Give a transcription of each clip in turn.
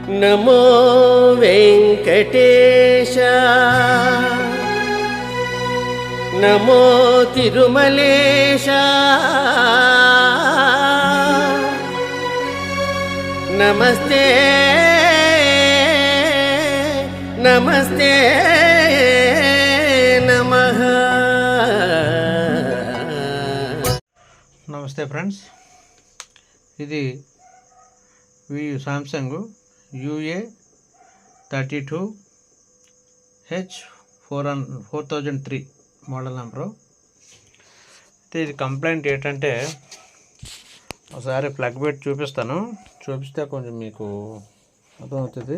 నమో వెంకటేశ నమో తిరుమలేశ నమస్తే నమస్తే నమః. నమస్తే ఫ్రెండ్స్, ఇది సామ్సంగ్ UA32H4003 మోడల్ నెంబరు. అయితే ఇది కంప్లైంట్ ఏంటంటే, ఒకసారి ప్లగ్ పెట్టి చూపిస్తాను, చూపిస్తే కొంచెం మీకు అర్థమవుతుంది.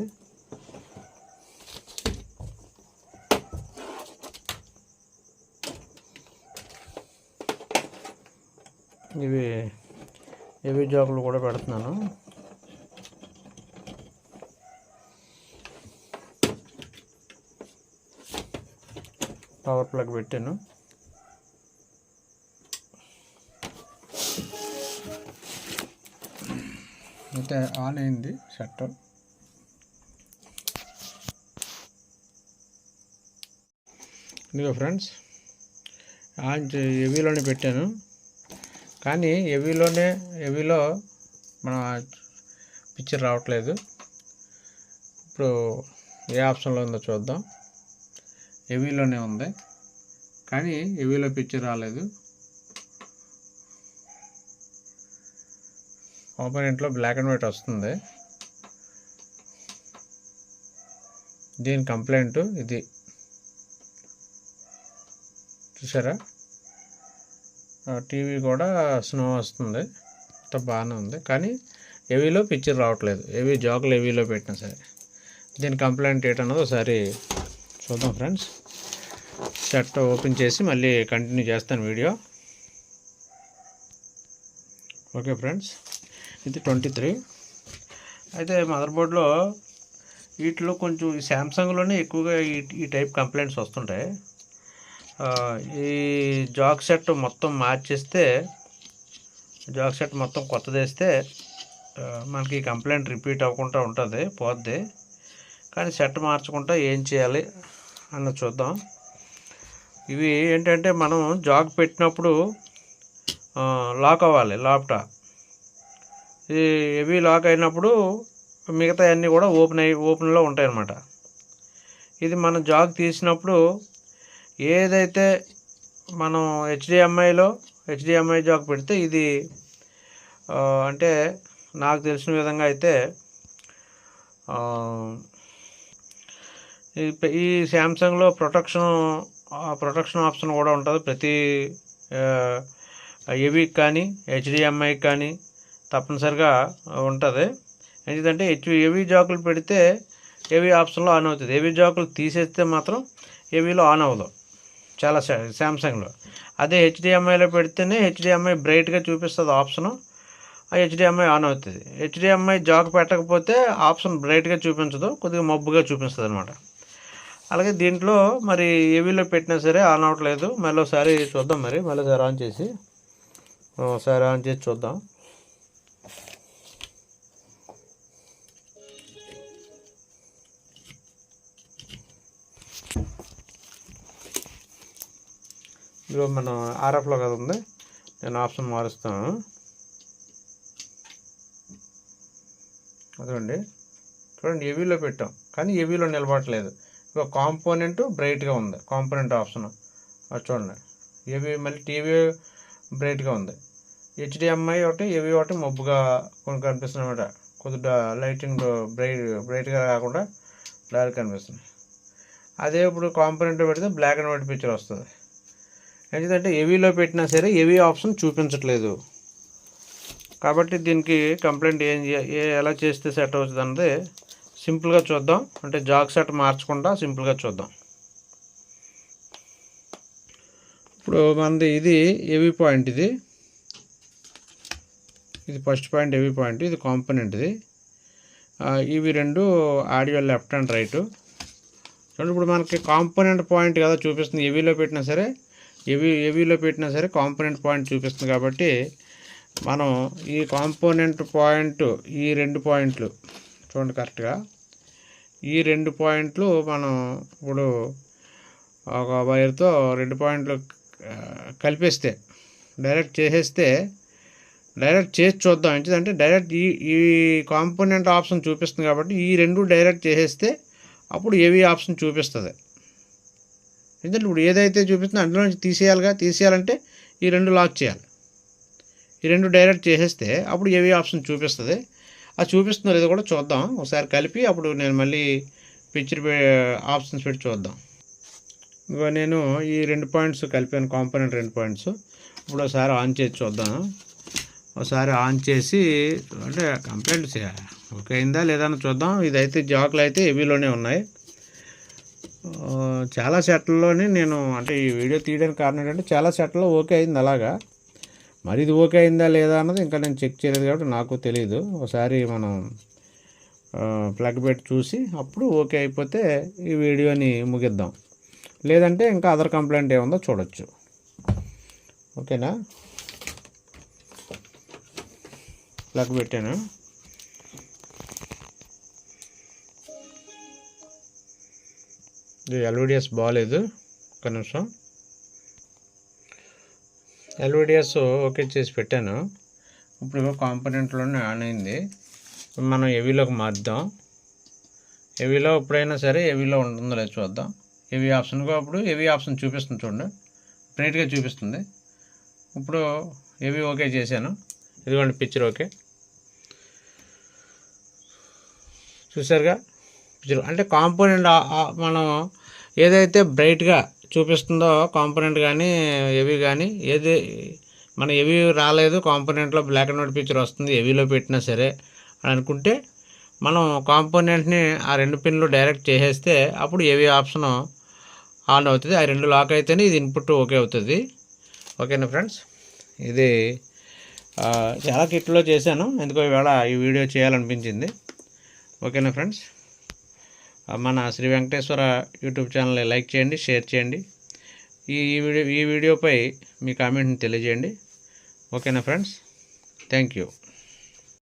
ఇవి జాకులు కూడా పెడుతున్నాను. పవర్ ప్లగ్ పెట్టాను. అయితే ఆన్ అయింది షట్. ఇదిగో ఫ్రెండ్స్, ఆన్ హెవీలోనే పెట్టాను, కానీ హెవీలో మన పిక్చర్ రావట్లేదు. ఇప్పుడు ఏ ఆప్షన్లో ఉందో చూద్దాం. హెవీలోనే ఉంది, కానీ హెవీలో పిక్చర్ రాలేదు. కాంపోనెంట్లో బ్లాక్ అండ్ వైట్ వస్తుంది. దీని కంప్లైంట్ ఇది, చూసారా? టీవీ కూడా స్నో వస్తుంది, అంత బాగానే ఉంది, కానీ హెవీలో పిక్చర్ రావట్లేదు. జాకులు హెవీలో పెట్టినా సరే. దీని కంప్లైంట్ ఏంటన్నది ఒకసారి చూద్దాం ఫ్రెండ్స్. షర్ట్ ఓపెన్ చేసి మళ్ళీ కంటిన్యూ చేస్తాను వీడియో. ఓకే ఫ్రెండ్స్, ఇది 23. అయితే మదర్ బోర్డ్లో వీటిలో కొంచెం శాంసంగ్లోనే ఎక్కువగా ఈ టైప్ కంప్లైంట్స్ వస్తుంటాయి. ఈ జాక్ సెట్ మొత్తం మార్చేస్తే, జాక్ సెట్ మొత్తం కొత్తది వేస్తే మనకి కంప్లైంట్ రిపీట్ అవ్వకుండా ఉంటుంది, పోద్ది. కానీ సెట్ మార్చకుండా ఏం చేయాలి అన్నది చూద్దాం. ఇవి ఏంటంటే, మనం జాక్ పెట్టినప్పుడు లాక్ అవ్వాలి ల్యాప్టాప్. ఇది హెవీ లాక్ అయినప్పుడు మిగతా అన్నీ కూడా ఓపెన్లో ఉంటాయి అన్నమాట. ఇది మనం జాక్ తీసినప్పుడు ఏదైతే మనం హెచ్డిఎంఐ జాక్ పెడితే ఇది అంటే నాకు తెలిసిన విధంగా అయితే ఈ శాంసంగ్లో ప్రొటెక్షన్ ఆప్షన్ కూడా ఉంటుంది. ప్రతి హెవీకి కానీ హెచ్డిఎంఐకి కానీ తప్పనిసరిగా ఉంటుంది. ఎందుకంటే హెవీ జాకులు పెడితే హెవీ ఆప్షన్లో ఆన్ అవుతుంది, హెవీ జాకులు తీసేస్తే మాత్రం హెవీలో ఆన్ అవ్వదు చాలా శాంసంగ్లో. అదే హెచ్డిఎంఐలో పెడితేనే హెచ్డిఎంఐ బ్రైట్గా చూపిస్తుంది ఆప్షను, హెచ్డిఎంఐ ఆన్ అవుతుంది. హెచ్డిఎంఐ జాక్ పెట్టకపోతే ఆప్షన్ బ్రైట్గా చూపించదు, కొద్దిగా మబ్బుగా చూపిస్తుంది అనమాట. అలాగే దీంట్లో మరి హెవీలో పెట్టినా సరే ఆన్ అవ్వట్లేదు. మళ్ళీ ఒకసారి చూద్దాం, మళ్ళీ ఆన్ చేసి చూద్దాం. ఇదిగో మన ఆర్ఎఫ్లో కదా ఉంది, నేను ఆప్షన్ మారుస్తాను. అదండి, చూడండి, హెవీలో పెట్టాం కానీ హెవీలో నిలబడట్లేదు. ఇక కాంపోనెంట్ బ్రైట్గా ఉంది, కాంపోనెంట్ ఆప్షన్ అది చూడండి. మళ్ళీ టీవీ బ్రైట్గా ఉంది, హెచ్డిఎంఐ ఒకటి హెవీ ఒకటి మబ్బుగా కొన్ని కనిపిస్తుంది అనమాట. కొద్దిగా లైటింగ్ బ్రైట్గా కాకుండా డార్క్ కనిపిస్తుంది. అదే ఇప్పుడు కాంపోనెంట్ పెడితే బ్లాక్ అండ్ వైట్ పిక్చర్ వస్తుంది. ఎందుకంటే హెవీలో పెట్టినా సరే హెవీ ఆప్షన్ చూపించట్లేదు. కాబట్టి దీనికి కంప్లైంట్ ఎలా చేస్తే సెట్ అవుతుంది అన్నది సింపుల్గా చూద్దాం. అంటే జాక్ సెట్ మార్చకుండా సింపుల్గా చూద్దాం. ఇప్పుడు మనది ఇది హెవీ పాయింట్, ఇది ఫస్ట్ పాయింట్ హెవీ పాయింట్, ఇది కాంపోనెంట్ది. ఇవి రెండు ఆడియో లెఫ్ట్ అండ్ రైట్. చూడండి, ఇప్పుడు మనకి కాంపోనెంట్ పాయింట్ కదా చూపిస్తుంది. హెవీలో పెట్టినా సరే కాంపోనెంట్ పాయింట్ చూపిస్తుంది. కాబట్టి మనం ఈ కాంపోనెంట్ పాయింట్, ఈ రెండు పాయింట్లు చూడండి కరెక్ట్గా ఈ 2 పాయింట్లు మనం ఇప్పుడు ఒక వైర్తో 2 పాయింట్లు కలిపేస్తే డైరెక్ట్ చేసేస్తే డైరెక్ట్ చేసి చూద్దాం. ఏంటంటే డైరెక్ట్ ఈ కాంపోనెంట్ ఆప్షన్ చూపిస్తుంది కాబట్టి ఈ 2 డైరెక్ట్ చేసేస్తే అప్పుడు ఏవి ఆప్షన్ చూపిస్తుంది. ఎందుకంటే ఇప్పుడు ఏదైతే చూపిస్తుందో అందులో నుంచి తీసేయాలంటే ఈ 2 లాక్ చేయాలి. ఈ 2 డైరెక్ట్ చేసేస్తే అప్పుడు ఏవి ఆప్షన్ చూపిస్తుంది. అది చూపిస్తుందో లేదో కూడా చూద్దాం ఒకసారి కలిపి. అప్పుడు నేను మళ్ళీ పిక్చర్ ఆప్షన్స్ పెట్టి చూద్దాం. ఇదిగో నేను ఈ 2 పాయింట్స్ కలిపాను, కాంపోనెంట్ 2 పాయింట్స్. ఇప్పుడు ఒకసారి ఆన్ చేసి చూద్దాం. ఒకసారి ఆన్ చేసి అంటే కంప్లైంట్ ఓకే అయిందా లేదా అని చూద్దాం. ఇదైతే జాకులు అయితే హెవీలోనే ఉన్నాయి. చాలా సెట్లలోనే నేను అంటే ఈ వీడియో తీయడానికి కారణం ఏంటంటే చాలా సెట్లో ఓకే అయింది అలాగా. మరి ఇది ఓకే అయిందా లేదా అన్నది ఇంకా నేను చెక్ చేయలేదు కాబట్టి నాకు తెలియదు. ఒకసారి మనం ప్లగ్ పెట్టి చూసి అప్పుడు ఓకే అయిపోతే ఈ వీడియోని ముగిద్దాం. లేదంటే ఇంకా అదర్ కంప్లైంట్ ఏముందో చూడొచ్చు. ఓకేనా, ప్లగ్ పెట్టాను. ఇది ఎల్విడిఎస్ బాగాలేదు. ఒక్క నిమిషం, ఎల్విడిఎస్ ఓకే చేసి పెట్టాను. ఇప్పుడు కాంపోనెంట్లోనే ఆన్ అయింది. మనం హెవీలోకి మార్దాం. హెవీలో ఎప్పుడైనా సరే హెవీలో ఉంటుందో లేదు చూద్దాం. హెవీ ఆప్షన్గా అప్పుడు హెవీ ఆప్షన్ చూపిస్తుంది చూడండి, బ్రైట్గా చూపిస్తుంది. ఇప్పుడు హెవీ ఓకే చేశాను. ఇదిగోండి పిక్చర్ ఓకే చూసారుగా. పిక్చర్ అంటే కాంపోనెంట్ మనం ఏదైతే బ్రైట్గా చూపిస్తుందో కాంపోనెంట్ కానీ హెవీ కానీ ఏది మన హెవీ రాలేదు, కాంపోనెంట్లో బ్లాక్ అండ్ వైట్ పిక్చర్ వస్తుంది హెవీలో పెట్టినా సరే అని అనుకుంటే మనం కాంపోనెంట్ని ఆ 2 పిన్లు డైరెక్ట్ చేసేస్తే అప్పుడు హెవీ ఆప్షన్ ఆన్ అవుతుంది. ఆ 2 లాక్ అయితేనే ఇది ఇన్పుట్ ఓకే అవుతుంది. ఓకేనా ఫ్రెండ్స్, ఇది చాలా కిట్లో చేశాను, ఎందుకో ఈవేళ ఈ వీడియో చేయాలనిపించింది. ఓకేనా ఫ్రెండ్స్, మన శ్రీ వెంకటేశ్వర యూట్యూబ్ ఛానల్ని లైక్ చేయండి, షేర్ చేయండి. ఈ వీడియోపై మీ కామెంట్ని తెలియజేయండి. ఓకేనా ఫ్రెండ్స్, థ్యాంక్ యూ.